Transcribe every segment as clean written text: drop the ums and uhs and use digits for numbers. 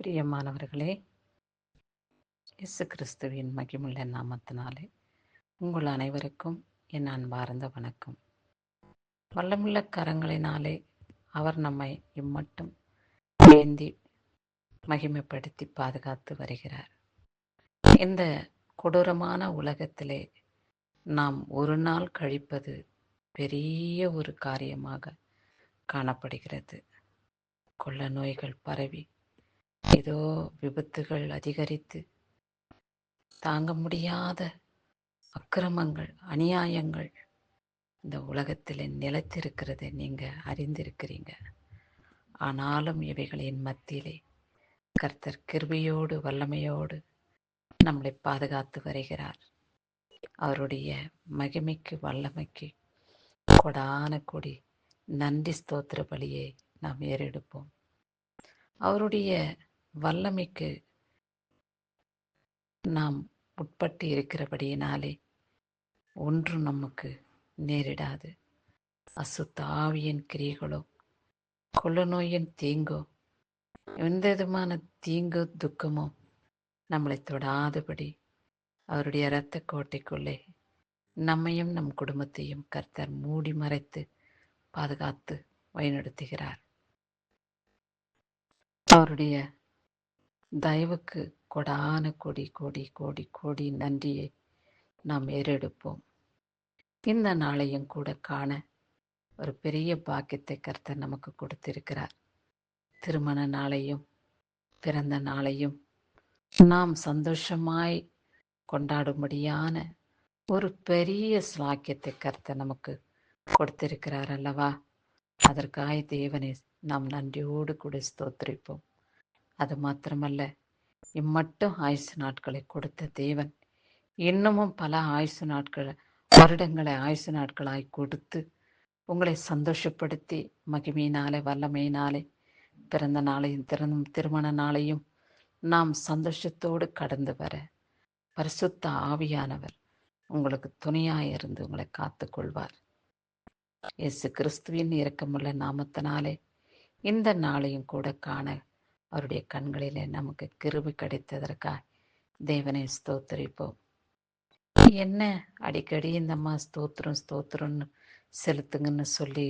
பிரியமானவர்களே, இயேசு கிறிஸ்துவின் மகிமுள்ள நாமத்தினாலே உங்கள் அனைவருக்கும் என் அன்பார்ந்த வணக்கம். வல்லமுள்ள கரங்களினாலே அவர் நம்மை இம்மட்டும் ஏந்தி மகிமைப்படுத்தி பாதுகாத்து வருகிறார். இந்த கொடூரமான உலகத்திலே நாம் ஒரு நாள் கழிப்பது பெரிய ஒரு காரியமாக காணப்படுகிறது. கொள்ள நோய்கள் பரவி ஏதோ விபத்துகள் அதிகரித்து தாங்க முடியாத அக்கிரமங்கள், அநியாயங்கள் இந்த உலகத்தில் நிலைத்திருக்கிறதை நீங்கள் அறிந்திருக்கிறீங்க. ஆனாலும் இவைகளின் மத்தியிலே கர்த்தர் கிருபையோடு வல்லமையோடு நம்மளை பாதுகாத்து வருகிறார். அவருடைய மகிமைக்கு வல்லமைக்கு கொடான கொடி நன்றி ஸ்தோத்திர பலியை நாம் ஏறெடுப்போம். அவருடைய வல்லமைக்கு நாம் உட்பட்டு இருக்கிறபடியினாலே ஒன்றும் நமக்கு நேரிடாது. அசுத்த ஆவியின் கிரியைகளோ, கொள்ள நோயின் தீங்கோ, எந்த விதமான தீங்கு துக்கமோ நம்மளை தொடாதபடி அவருடைய இரத்த கோட்டைக்குள்ளே நம்மையும் நம் குடும்பத்தையும் கர்த்தர் மூடி மறைத்து பாதுகாத்து வழிநடத்துகிறார். அவருடைய தயவுக்கு கொடான கொடி கோடி கோடி கோடி நன்றியை நாம் ஏறெடுப்போம். இந்த நாளையும் கூட காண ஒரு பெரிய பாக்கியத்தை கர்த்தர் நமக்கு கொடுத்திருக்கிறார். திருமண நாளையும் பிறந்த நாளையும் நாம் சந்தோஷமாய் கொண்டாடும்படியான ஒரு பெரிய ஸ்லாக்கியத்தை கர்த்தர் நமக்கு கொடுத்திருக்கிறார் அல்லவா? அதற்காக தேவனை நாம் நன்றியோடு கூட ஸ்தோத்திரிப்போம். அது மாத்திரமல்ல, இம்மட்டும் ஆயுசு நாட்களை கொடுத்த தேவன் இன்னமும் பல ஆயுசு நாட்கள், வருடங்களை ஆயுசு நாட்களாய் கொடுத்து உங்களை சந்தோஷப்படுத்தி மகிமையினாலே வல்லமையினாலே பிறந்த நாளையும் திருமண நாளையும் நாம் சந்தோஷத்தோடு கடந்து வர பரிசுத்த ஆவியானவர் உங்களுக்கு துணையாயிருந்து உங்களை காத்து கொள்வார். இயேசு கிறிஸ்துவின் இரக்கமுள்ள நாமத்தினாலே இந்த நாளையும் கூட காண அவருடைய கண்களிலே நமக்கு கிருபை கிடைத்ததற்காக தேவனை ஸ்தோத்திரிப்போம். என்ன அடிக்கடி இந்த அம்மா ஸ்தோத்திரம்னு செலுத்துங்கன்னு சொல்லி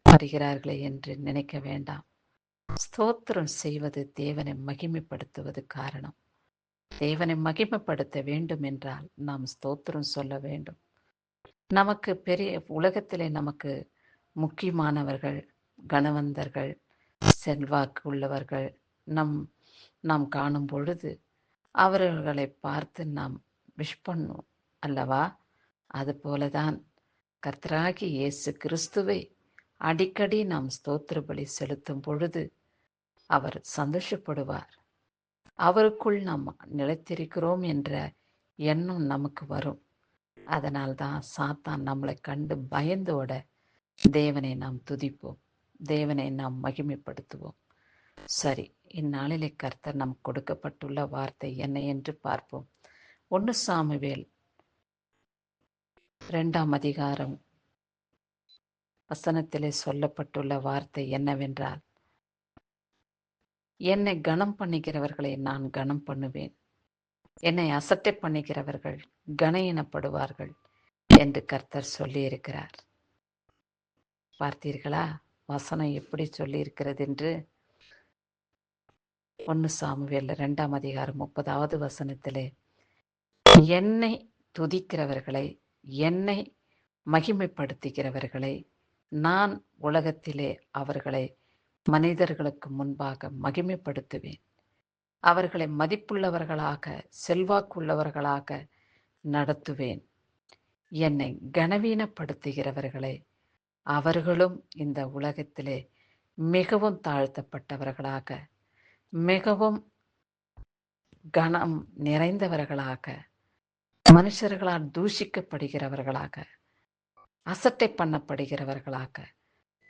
வருகிறார்களே என்று நினைக்க வேண்டாம். ஸ்தோத்திரம் செய்வது தேவனை மகிமைப்படுத்துவது காரணம். தேவனை மகிமைப்படுத்த வேண்டும் என்றால் நாம் ஸ்தோத்திரம் சொல்ல வேண்டும். நமக்கு பெரிய உலகத்திலே நமக்கு முக்கியமானவர்கள், கணவந்தர்கள், செல்வாக்கு உள்ளவர்கள் நாம் காணும் பொழுது அவர்களை பார்த்து நாம் விஷ் பண்ணுவோம் அல்லவா? அதுபோலதான் கர்த்தராகி இயேசு கிறிஸ்துவை அடிக்கடி நாம் ஸ்தோத்திர பலி செலுத்தும் பொழுது அவர் சந்தோஷப்படுவார். அவருக்குள் நாம் நிலைத்திருக்கிறோம் என்ற எண்ணம் நமக்கு வரும். அதனால்தான் சாத்தான் நம்மளை கண்டு பயந்தோட தேவனை நாம் துதிப்போம், தேவனை நாம் மகிமைப்படுத்துவோம். சரி, இந்நாளிலே கர்த்தர் நம் கொடுக்கப்பட்டுள்ள வார்த்தை என்ன என்று பார்ப்போம். 1 சாமுவேல் 2ஆம் அதிகாரம் வசனத்திலே சொல்லப்பட்டுள்ள வார்த்தை என்னவென்றால், என்னை கனம் பண்ணுகிறவர்களை நான் கனம் பண்ணுவேன், என்னை அசட்டை பண்ணுகிறவர்கள் கனயினப்படுவார்கள் என்று கர்த்தர் சொல்லியிருக்கிறார். பார்த்தீர்களா வசனம் எப்படி சொல்லியிருக்கிறது என்று? 1 சாமுவேல் 2ஆம் அதிகாரம் 30வது வசனத்திலே, என்னை துதிக்கிறவர்களை, என்னை மகிமைப்படுத்துகிறவர்களை நான் உலகத்திலே அவர்களை மனிதர்களுக்கு முன்பாக மகிமைப்படுத்துவேன், அவர்களை மதிப்புள்ளவர்களாக செல்வாக்குள்ளவர்களாக நடத்துவேன். என்னை கனவீனப்படுத்துகிறவர்களை அவர்களும் இந்த உலகத்திலே மிகவும் தாழ்த்தப்பட்டவர்களாக, மிகவும் கனம் நிறைந்தவர்களாக, மனுஷர்களால் தூஷிக்கப்படுகிறவர்களாக, அசட்டை பண்ணப்படுகிறவர்களாக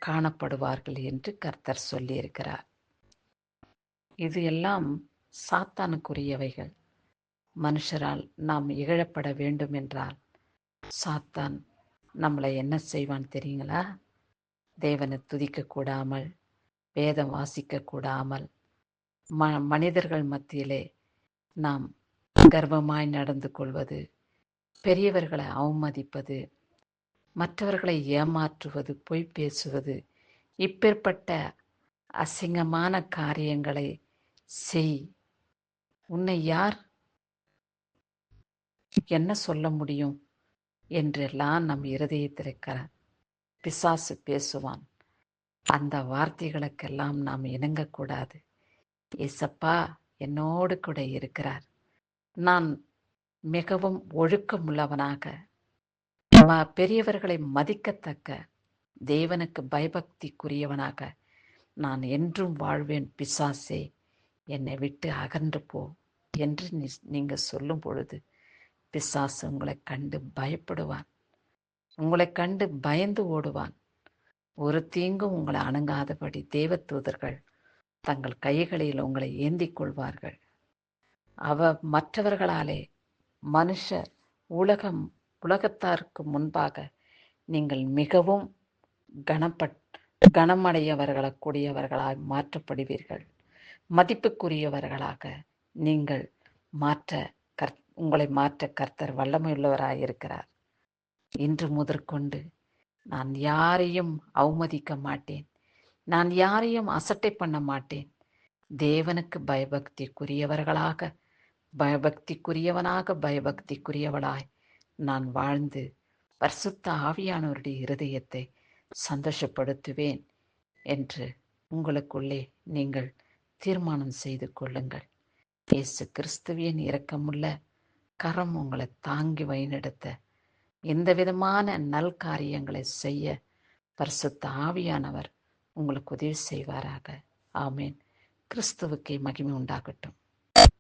காணப்படுவார்கள் என்று கர்த்தர் சொல்லியிருக்கிறார். இது எல்லாம் சாத்தானுக்குரியவைகள். மனுஷரால் நாம் இகழப்பட வேண்டும் என்றால் சாத்தான் நம்மளை என்ன செய்வான் தெரியுங்களா? தேவனை துதிக்க கூடாமல், வேதம் வாசிக்க கூடாமல், மனிதர்கள் மத்தியிலே நாம் கர்வமாய் நடந்து கொள்வது, பெரியவர்களை அவமதிப்பது, மற்றவர்களை ஏமாற்றுவது, பொய் பேசுவது, இப்பேற்பட்ட அசிங்கமான காரியங்களை செய். உன்னை யார் என்ன சொல்ல முடியும் என்றெல்லாம் நம் இருதயத்தில் பிசாசு பேசுவான். அந்த வார்த்தைகளுக்கெல்லாம் நாம் இணங்கக்கூடாது. ஏசப்பா என்னோடு கூட இருக்கிறார். நான் மிகவும் ஒழுக்கமுள்ளவனாக, பெரியவர்களை மதிக்கத்தக்க, தேவனுக்கு பயபக்திக்குரியவனாக நான் என்றும் வாழ்வேன். பிசாசே, என்னை விட்டு அகன்று போ என்று நீங்க சொல்லும் பொழுது பிசாசு உங்களை கண்டு பயப்படுவான். உங்களை கண்டு பயந்து ஓடுவான். ஒரு தீங்கும் உங்களை அணுகாதபடி தேவதூதர்கள் தங்கள் கைகளில் உங்களை ஏந்திக் கொள்வார்கள். மற்றவர்களாலே மனுஷர் உலகத்தாருக்கு முன்பாக நீங்கள் மிகவும் கனமடையவர்களாய் மாற்றப்படுவீர்கள். மதிப்புக்குரியவர்களாக நீங்கள் உங்களை மாற்ற கர்த்தர் வல்லமையுள்ளவராய் இருக்கிறார். இன்று முதற்கொண்டு நான் யாரையும் அவமதிக்க மாட்டேன். நான் யாரையும் அசட்டை பண்ண மாட்டேன். தேவனுக்கு பயபக்திக்குரியவனாக நான் வாழ்ந்து பரிசுத்த ஆவியானவருடைய இருதயத்தை சந்தோஷப்படுத்துவேன் என்று உங்களுக்குள்ளே நீங்கள் தீர்மானம் செய்து கொள்ளுங்கள். இயேசு கிறிஸ்துவின் இரக்கமுள்ள கரம் உங்களை தாங்கி வழிநடத்த, எந்த விதமான நல் காரியங்களை செய்ய பரிசுத்த ஆவியானவர் உங்களுக்கு உதவி செய்வாராக. ஆமேன். கிறிஸ்துவுக்கே மகிமை உண்டாகட்டும்.